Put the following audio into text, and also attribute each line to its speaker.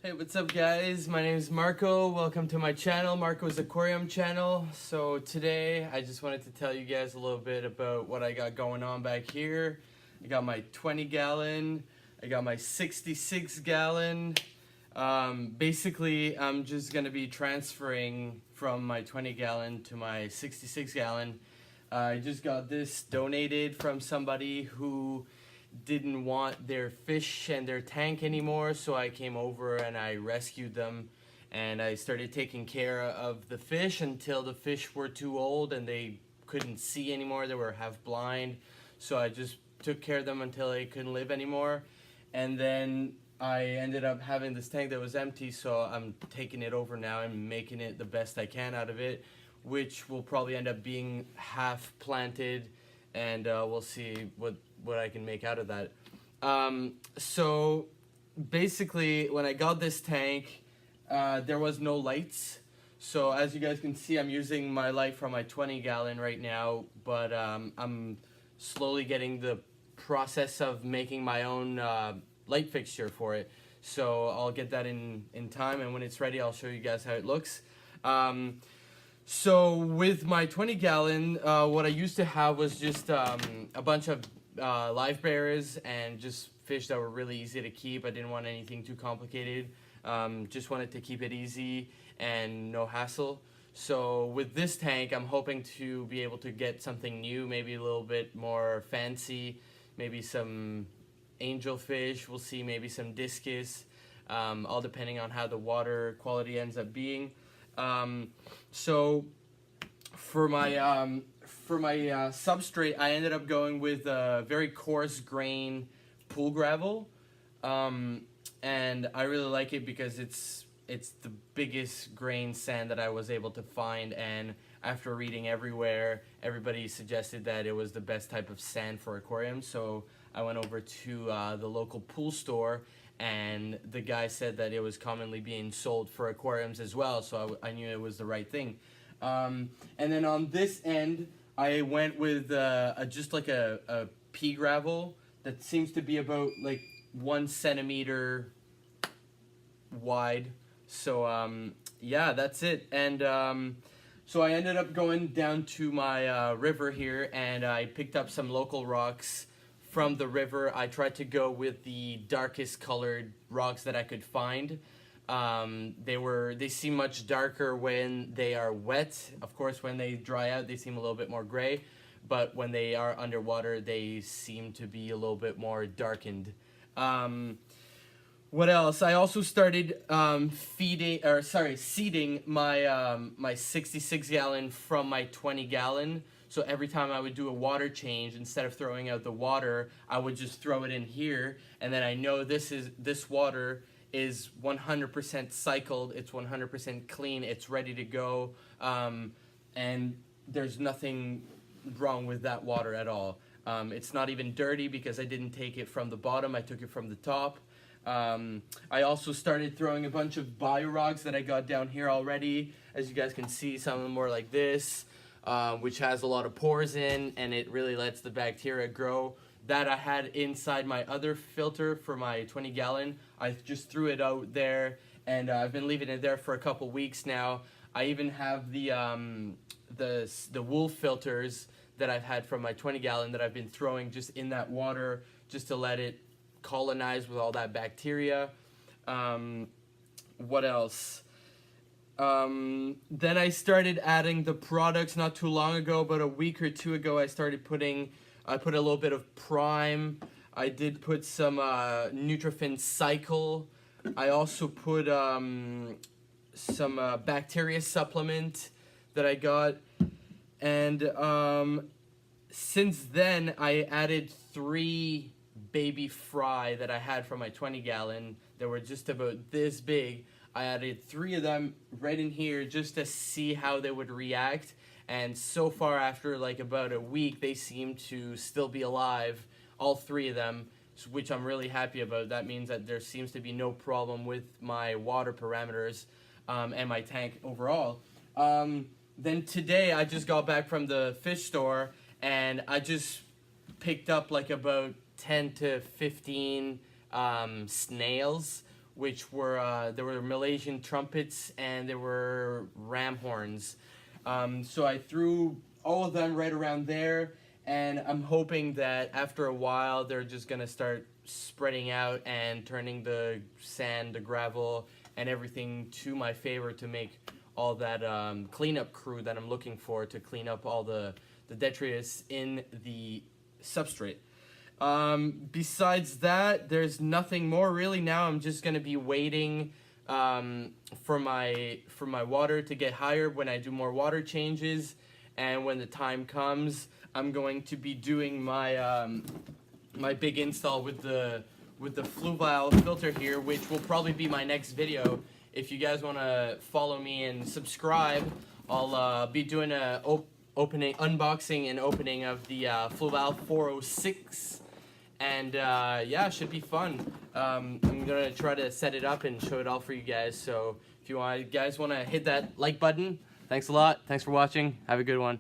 Speaker 1: Hey, what's up guys? My name is Marco. Welcome to my channel, Marco's Aquarium channel. So today I just wanted to tell you guys a little bit about what I got going on back here. I got my 20 gallon, I got my 66 gallon. Basically I'm just gonna be transferring from my 20 gallon to my 66 gallon. I just got this donated from somebody who didn't want their fish and their tank anymore, so I came over and I rescued them and I started taking care of the fish until the fish were too old and they couldn't see anymore. They were half blind, so I just took care of them until they couldn't live anymore. And then I ended up having this tank that was empty, so I'm taking it over now and making it the best I can out of it, which will probably end up being half planted, and we'll see what I can make out of that. So basically when I got this tank, there was no lights. So as you guys can see, I'm using my light from my 20 gallon right now, but I'm slowly getting the process of making my own light fixture for it. So I'll get that in time, and when it's ready I'll show you guys how it looks. So with my 20 gallon, what I used to have was just a bunch of live bearers and just fish that were really easy to keep. I didn't want anything too complicated, just wanted to keep it easy and no hassle. So with this tank I'm hoping to be able to get something new, maybe a little bit more fancy, maybe some angelfish, we'll see, maybe some discus, all depending on how the water quality ends up being. So for my substrate, I ended up going with a very coarse grain pool gravel, and I really like it because it's the biggest grain sand that I was able to find, and after reading everywhere, everybody suggested that it was the best type of sand for aquariums. So I went over to the local pool store, and the guy said that it was commonly being sold for aquariums as well, so I knew it was the right thing. And then on this end, I went with just like a pea gravel that seems to be about like 1 centimeter wide. So yeah, that's it. And so I ended up going down to my river here, and I picked up some local rocks from the river. I tried to go with the darkest colored rocks that I could find. They seem much darker when they are wet. Of course, when they dry out, they seem a little bit more gray, but when they are underwater, they seem to be a little bit more darkened. What else? I also started seeding my my 66 gallon from my 20 gallon. So every time I would do a water change, instead of throwing out the water, I would just throw it in here, and then I know this water is 100% cycled, it's 100% clean, it's ready to go, and there's nothing wrong with that water at all. It's not even dirty because I didn't take it from the bottom, I took it from the top. I also started throwing a bunch of bio rocks that I got down here already. As you guys can see, some of them are like this, which has a lot of pores in, and it really lets the bacteria grow. That I had inside my other filter for my 20 gallon. I just threw it out there, and I've been leaving it there for a couple weeks now. I even have the wool filters that I've had from my 20 gallon that I've been throwing just in that water just to let it colonize with all that bacteria. What else? Then I started adding the products not too long ago, about a week or two ago. I put a little bit of Prime. I did put some Nutrifin Cycle. I also put some bacteria supplement that I got. And since then, I added 3 baby fry that I had from my 20 gallon. They were just about this big. I added 3 of them right in here just to see how they would react. And so far, after like about a week, they seem to still be alive, all 3 of them, which I'm really happy about. That means that there seems to be no problem with my water parameters and my tank overall. Then today, I just got back from the fish store, and I just picked up like about 10 to 15 snails, which were there were Malaysian trumpets and there were ram horns. So I threw all of them right around there, and I'm hoping that after a while they're just gonna start spreading out and turning the sand, the gravel, and everything to my favor to make all that cleanup crew that I'm looking for to clean up all the detritus in the substrate. Besides that, there's nothing more really. Now I'm just gonna be waiting for my water to get higher when I do more water changes, and when the time comes, I'm going to be doing my my big install with the fluvial filter here, which will probably be my next video. If you guys want to follow me and subscribe, I'll be doing a unboxing and opening of the fluvial 406, and yeah, it should be fun. I'm gonna try to set it up and show it all for you guys. So if you guys want to hit that like button, thanks a lot. Thanks for watching. Have a good one.